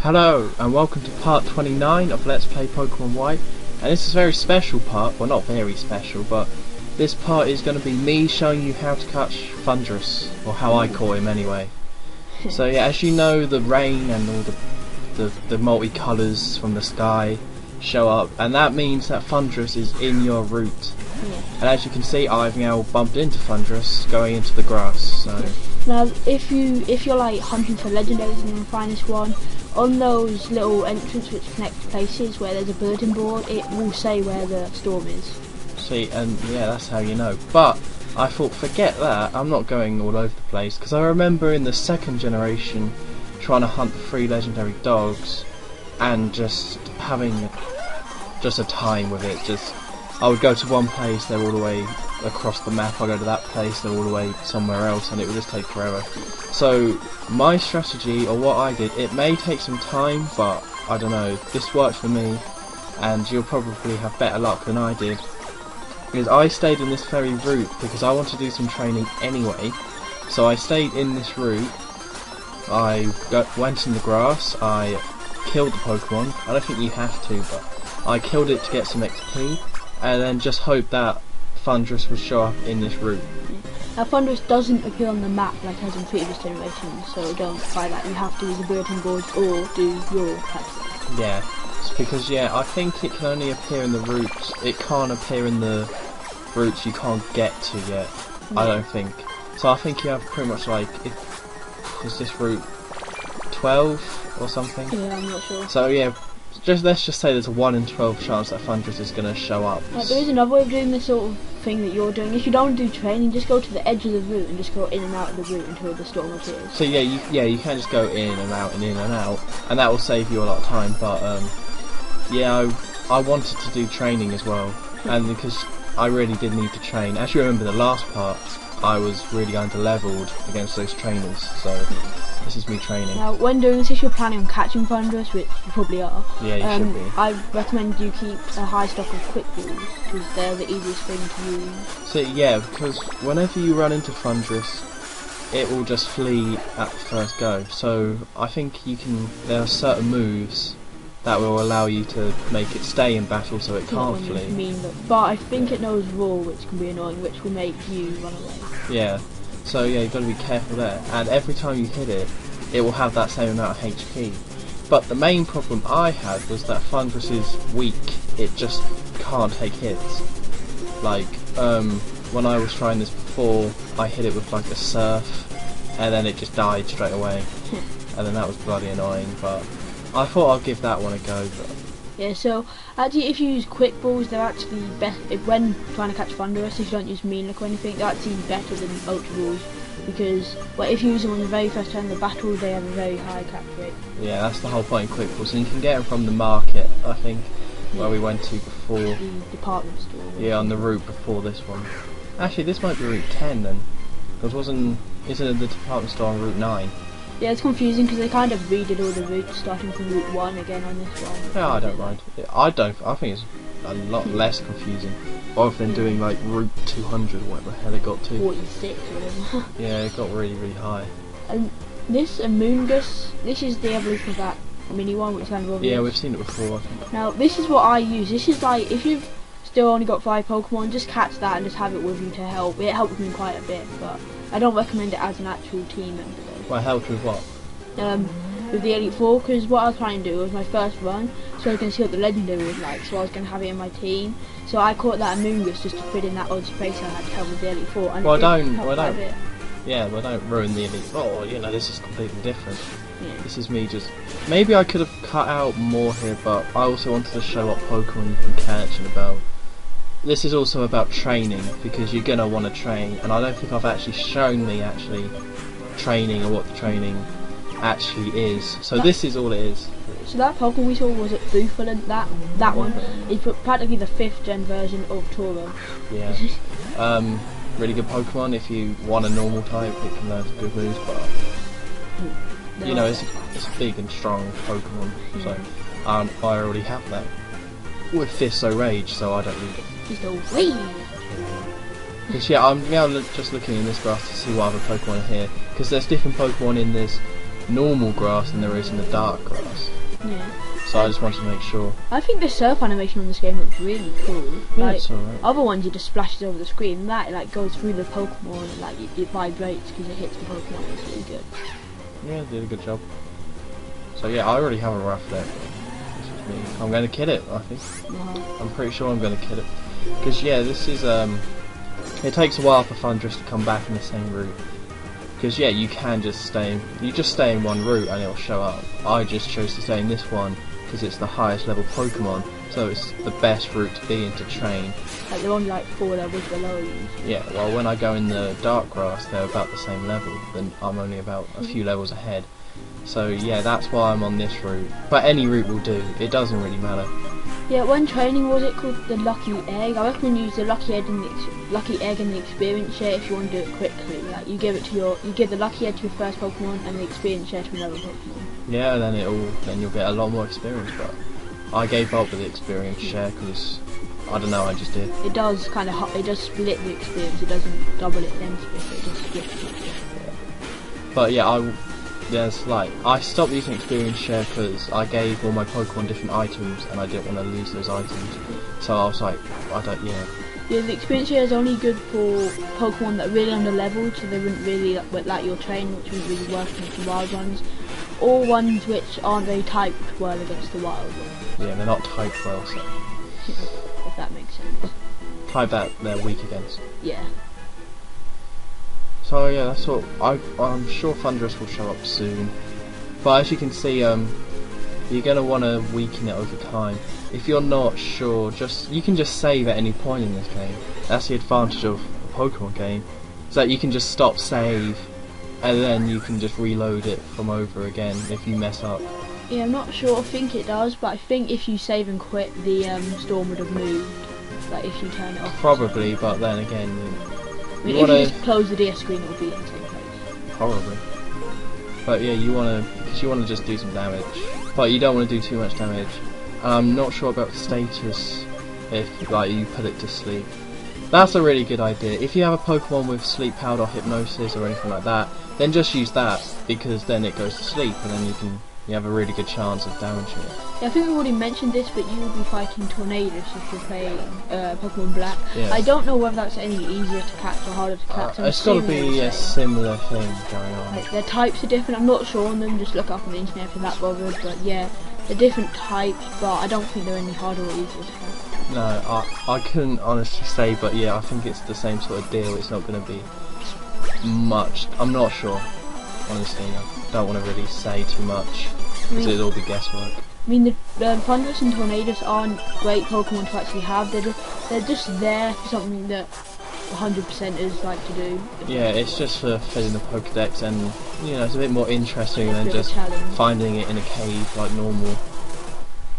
Hello and welcome to part 29 of Let's Play Pokemon White, and this is a very special part, well not very special, but this part is going to be me showing you how to catch Thundurus, or how I caught him anyway. So yeah, as you know, the rain and all the multicolours from the sky show up, and that means that Thundurus is in your route. And as you can see, I've now bumped into Thundurus going into the grass. So now, if you're like hunting for legendaries and you find this one, on those little entrances which connect places where there's a bulletin board, it will say where the storm is. See, and yeah, that's how you know. But I thought, forget that, I'm not going all over the place, because I remember in the second generation trying to hunt the 3 legendary dogs and just having just a time with it. I would go to one place, they're all the way across the map, I go to that place, they're all the way somewhere else, and it would just take forever. So my strategy, or what I did, it may take some time, but I don't know, this worked for me, and you'll probably have better luck than I did, because I stayed in this very route because I want to do some training anyway. So I stayed in this route, I went in the grass, I killed the Pokemon. I don't think you have to, but I killed it to get some XP, and then just hope that Thundurus will show up in this route. Now Thundurus doesn't appear on the map like it has in previous generations, so don't try that. You have to use the bulletin boards or do your tactic. Yeah, it's because I think it can only appear in the routes. It can't appear in the routes you can't get to yet. I don't think. So I think you have pretty much like, is this route 12 or something? Yeah, I'm not sure. So yeah, let's just say there's a 1 in 12 chance that Thundurus is going to show up. There is another way of doing this sort of thing that you're doing. If you don't do training, just go to the edge of the route and just go in and out of the route until the storm appears. So yeah, you can just go in and out and in and out, and that will save you a lot of time. But yeah, I wanted to do training as well, and because I really did need to train. As you remember the last part, I was really under-leveled against those trainers, so this is me training. Now, when doing this, if you're planning on catching Thundurus, which you probably are, yeah, you should be. I recommend you keep a high stock of quick balls, because they're the easiest thing to use. So yeah, because whenever you run into Thundurus, it will just flee at the first go. So I think there are certain moves that will allow you to make it stay in battle so it can't flee. But I think it knows Roar, which can be annoying, which will make you run away. Yeah, so yeah, you've got to be careful there. And every time you hit it, it will have that same amount of HP. But the main problem I had was that Thundurus is weak. It just can't take hits. Like, when I was trying this before, I hit it with like a Surf, and then it just died straight away. And then that was bloody annoying, but I thought I'd give that one a go. But yeah, so actually if you use quick balls, they're actually best when trying to catch Thundurus. If you don't use Mean Look or anything, they're actually better than Ultra Balls, because if you use them on the very first turn of the battle, they have a very high catch rate. Yeah, that's the whole point in quick balls, and you can get them from the market, I think, where we went to before. The department store. Yeah, on the route before this one. Actually, this might be route 10 then, because isn't it the department store on route 9? Yeah, it's confusing because they kind of redid all the routes starting from route 1 again on this one. Yeah, I don't mind. I think it's a lot less confusing, rather than doing like route 200 or whatever the hell it got to. 46 or whatever. Yeah, it got really, really high. And this Amoongus, this is the evolution of that mini one, which is kind of obvious. Yeah, we've seen it before, I think. Now, this is what I use. This is like, if you've still only got 5 Pokemon, just catch that and just have it with you to help. It helped me quite a bit, but I don't recommend it as an actual team member. Well, helped with what? With the Elite Four, because what I was trying to do was my first run, so I can see what the legendary was like, so I was going to have it in my team. So I caught that Amoongus just to fit in that odd space I had to help with the Elite Four. And well, don't ruin the Elite Four. You know, this is completely different. Yeah. This is me just. Maybe I could have cut out more here, but I also wanted to show what Pokemon you can catch and about. This is also about training, because you're gonna want to train, and I don't think I've actually shown me training or what the training actually is. So this is all it is. So that Pokemon we saw was at Buffaland, that one is practically the 5th gen version of Tauros. Yeah. Really good Pokemon. If you want a normal type, it can learn some good moves, but you know, it's a big and strong Pokemon. So I already have that with Fisto Rage, so I don't need it. Fisto Rage. Because yeah, I'm now just looking in this grass to see what other Pokemon are here, because there's different Pokemon in this normal grass than there is in the dark grass. Yeah. So I just wanted to make sure. I think the surf animation on this game looks really cool. Yeah, Like it's alright. other ones, it just splashes over the screen. That like goes through the Pokemon and like it vibrates because it hits the Pokemon. It's really good. Yeah, did a good job. So yeah, I already have a rough deck. This is me. I'm going to kill it, I think. I'm pretty sure I'm going to kill it. Because yeah, this is it takes a while for Thundurus to come back in the same route. Because yeah, you can just stay in one route and it'll show up. I just chose to stay in this one because it's the highest level Pokemon, so it's the best route to be in to train. Like they're only like 4 levels below you. Yeah, well when I go in the dark grass, they're about the same level. Then I'm only about a few levels ahead. So yeah, that's why I'm on this route. But any route will do. It doesn't really matter. Yeah, when training, was it called the Lucky Egg? I recommend you use the Lucky Egg and the Experience Share if you want to do it quickly. Like you give the Lucky Egg to your first Pokemon and the Experience Share to another Pokemon. Yeah, then you'll get a lot more experience. But I gave up with the Experience Share because I don't know, I just did. It does it does split the experience. It doesn't double it then split it. It just splits it. Yeah. But yeah, I stopped using Experience Share because I gave all my Pokemon different items and I didn't want to lose those items. So I was like, Yeah, the Experience Share is only good for Pokemon that are really under leveled, so they wouldn't really like your train, which wouldn't really work against the wild ones, or ones which aren't very typed well against the wild ones. Yeah, they're not typed well, so if that makes sense. type that they're weak against. Yeah. So yeah, that's what I'm sure Thundurus will show up soon. But as you can see, you're gonna want to weaken it over time. If you're not sure, you can just save at any point in this game. That's the advantage of a Pokemon game, is that you can just stop save, and then you can just reload it from over again if you mess up. Yeah, I'm not sure. I think it does, but I think if you save and quit, the storm would have moved. Like if you turn it off. Probably, but then again, if you just close the DS screen, it will be in the same place. Probably. But yeah, you want to just do some damage, but you don't want to do too much damage. I'm not sure about the status if like you put it to sleep. That's a really good idea. If you have a Pokemon with sleep powder or hypnosis or anything like that, then just use that, because then it goes to sleep and then you have a really good chance of damaging it. Yeah, I think we've already mentioned this, but you will be fighting Thundurus if you're playing Pokemon Black. Yes. I don't know whether that's any easier to catch or harder to catch. It's got to be a similar thing going on. Like, their types are different. I'm not sure on them. Just look up on the internet if you're that bothered. But yeah, they're different types, but I don't think they're any harder or easier to catch. No, I couldn't honestly say, but yeah, I think it's the same sort of deal. It's not going to be much. I'm not sure. Honestly, I don't want to really say too much, because it'll all be guesswork. I mean, the Thundurus and Thundurus aren't great Pokemon to actually have. They're just there for something that 100%ers like to do. Yeah, it's just for filling the Pokedex, and it's a bit more interesting than just finding it in a cave like normal.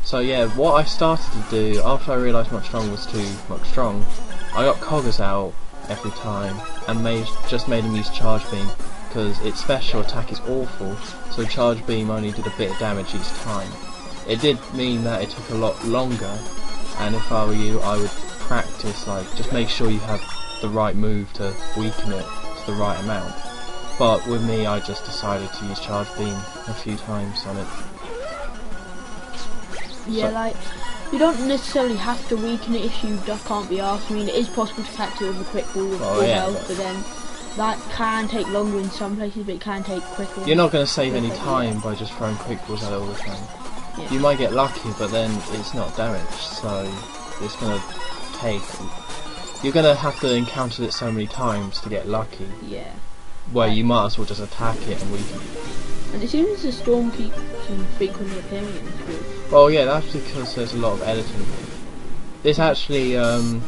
So yeah, what I started to do after I realised Much Strong was too much strong, I got Coggers out every time and just made him use Charge Beam, because its special attack is awful, so Charge Beam only did a bit of damage each time. It did mean that it took a lot longer, and if I were you, I would practice, just make sure you have the right move to weaken it to the right amount. But with me, I just decided to use Charge Beam a few times on it. Yeah, you don't necessarily have to weaken it if you just can't be asked. I mean, it is possible to catch it with a quick ball with full health, but then that can take longer in some places, but it can take quicker. You're not going to save any time by just throwing quick balls at it all the time. Yeah. You might get lucky, but then it's not damaged, so it's going to take... You're going to have to encounter it so many times to get lucky. Yeah. Where you might as well just attack it and weaken it. And it seems the storm keeps frequently appearing in this group. Well, yeah, that's because there's a lot of editing. This actually, to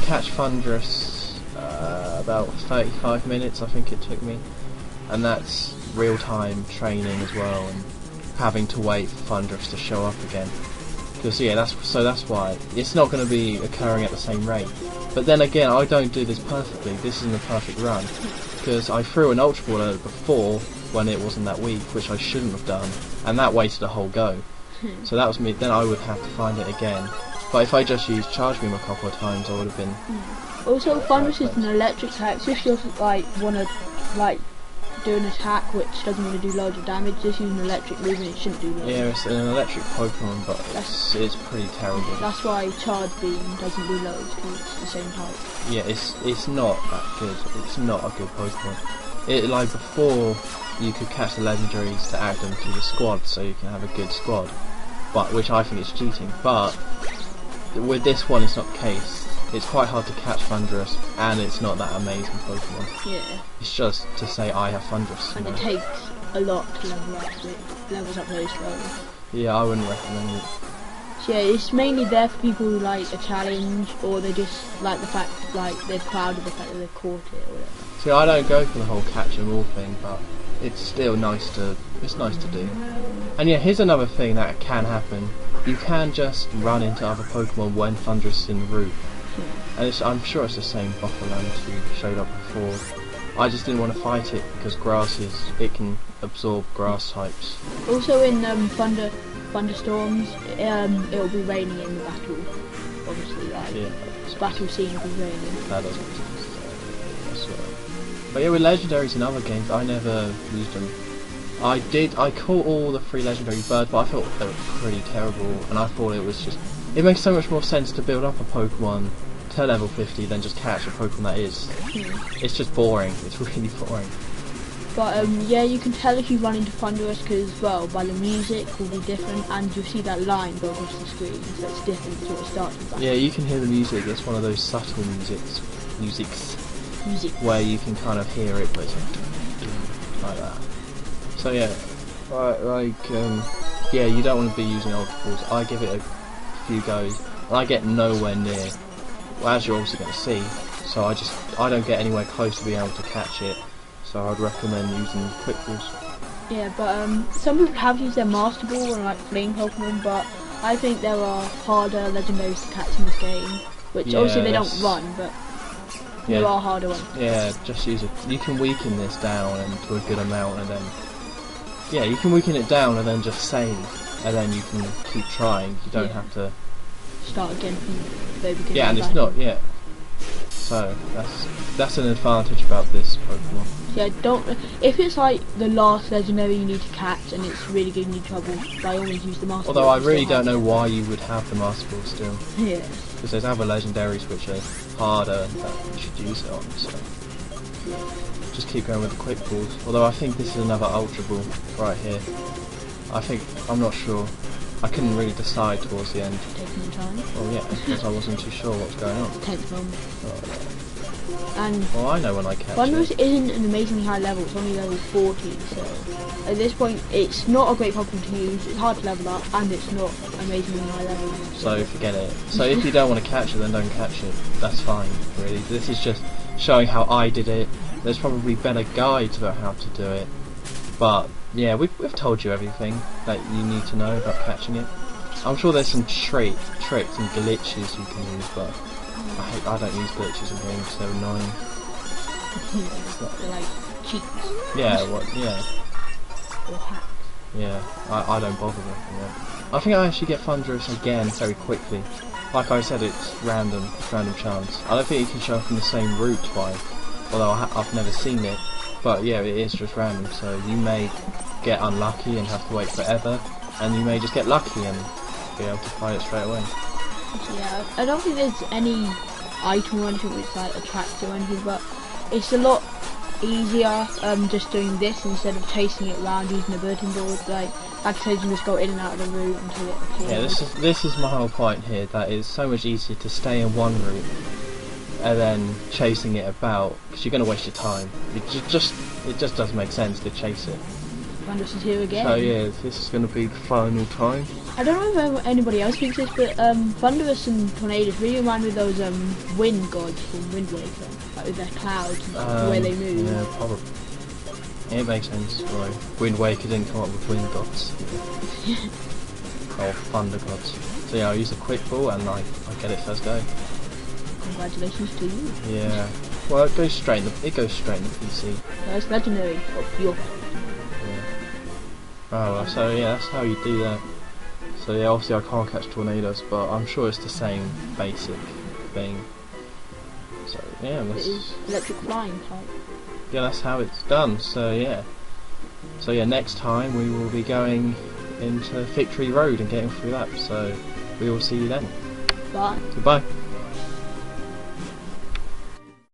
catch Thundurus, about 35 minutes I think it took me, and that's real-time training as well, and having to wait for Thundurus to show up again. Because yeah, that's why it's not going to be occurring at the same rate. But then again, I don't do this perfectly. This isn't a perfect run, because I threw an Ultra Ball at it before when it wasn't that weak, which I shouldn't have done, and that wasted a whole go. So that was me. Then I would have to find it again. But if I just used Charge Beam a couple of times, I would have been. Also, Thundurus is an electric attack, so if you want to do do an attack which doesn't want to do loads of damage. Just using electric movement, it shouldn't do loads. Yeah, it's an electric Pokemon, but it's pretty terrible. That's why Charge Beam doesn't do loads, because it's the same type. Yeah, it's not that good. It's not a good Pokemon. It, like, before you could catch the legendaries to add them to the squad, so you can have a good squad, but which I think is cheating. But with this one, it's not the case. It's quite hard to catch Thundurus, and it's not that amazing Pokemon. Yeah. It's just to say I have Thundurus. And it takes a lot to level up. It levels up very slowly. Yeah, I wouldn't recommend it. So yeah, it's mainly there for people who like a challenge, or they just like the fact, like they're proud of the fact that they've caught it or whatever. See, I don't go for the whole catch 'em all thing, but it's still nice to do. And yeah, here's another thing that can happen. You can just run into other Pokemon when Thundurus is in the route. And I'm sure it's the same Buffalo you showed up before. I just didn't want to fight it because it can absorb grass types. Also in thunderstorms, it'll be raining in the battle. Obviously, like this battle scene will be raining. That doesn't make sense. But yeah, with legendaries in other games, I never used them. I caught all the 3 legendary birds, but I thought they were pretty terrible, and I thought it makes so much more sense to build up a Pokemon to level 50 than just catch a Pokemon that is. It's just boring. It's really boring. But yeah, you can tell if you run into Thundurus because, well, by the music will be different, and you'll see that line go across the screen, so it's different to what it starts with. Yeah, you can hear the music. It's one of those subtle musics where you can kind of hear it, but it's like that. So yeah, yeah, you don't want to be using Ultra Balls. I give it a few goes, and I get nowhere near. Well, as you're obviously going to see, so I don't get anywhere close to being able to catch it. So I'd recommend using Quick Balls. Yeah, but some people have used their Master Ball and like fleeing Pokemon, but I think there are harder legendaries to catch in this game, which obviously they don't run, but there are harder ones. Yeah, just use it. You can weaken this down and to a good amount, and then you can weaken it down and then just save, and then you can keep trying. You don't have to start again from the very beginning. Yeah, and it's not So that's an advantage about this Pokemon. Yeah, if it's like the last legendary you need to catch and it's really giving you trouble, by all means use the Master Ball. Although I really don't know why you would have the Master Ball still. Yeah. Because there's other legendaries which are harder that you should use it on, so just keep going with the Quick Balls. Although I think this is another Ultra Ball right here. I'm not sure. I couldn't really decide towards the end. Taking your time? Oh yeah, because I wasn't too sure what was going on. 10th moment. Oh, no. And well, I know when I catch Thundurus it. isn't an amazingly high level, it's only level 40, so at this point it's not a great Pokemon to use, it's hard to level up, and it's not amazingly high level. So forget it. So if you don't want to catch it, then don't catch it. That's fine, really. This is just showing how I did it. There's probably better guides about how to do it. But yeah, we've told you everything that you need to know about catching it. I'm sure there's some tricks and glitches you can use, but I don't use glitches in games, they're annoying. They're like cheats. Yeah, Or hacks. Yeah, I don't bother with them. I think I actually get Thundurus again very quickly. Like I said, it's random chance. I don't think it can show up in the same route twice, although I've never seen it. But yeah, it is just random, so you may get unlucky and have to wait forever, and you may just get lucky and be able to fight it straight away. Yeah, I don't think there's any item or anything which like attracts or anything, but it's a lot easier just doing this instead of chasing it around using a bulletin board. Like I said, you can just go in and out of the route until it appears. Yeah, this is my whole point here, that it's so much easier to stay in one route and then chasing it about, because you're going to waste your time. It just doesn't make sense to chase it. Thundurus is here again. So yeah, this is going to be the final time. I don't know if anybody else thinks this, but Thundurus and Tornadoes really remind me of those wind gods from Wind Waker, like with their clouds and the way they move. Yeah, probably. Yeah, it makes sense. Right. Wind Waker didn't come up with wind gods. Or thunder gods. So yeah, I use a Quick Ball and I get it first go. Congratulations to you. Yeah. Well, it goes straight in the PC. That's legendary of your part. Oh well, so yeah, that's how you do that. So yeah, obviously I can't catch Tornadoes, but I'm sure it's the same basic thing. So yeah, It is electric flying type. yeah, that's how it's done. So yeah. So yeah, next time we will be going into Victory Road and getting through that. So we will see you then. Bye. Goodbye.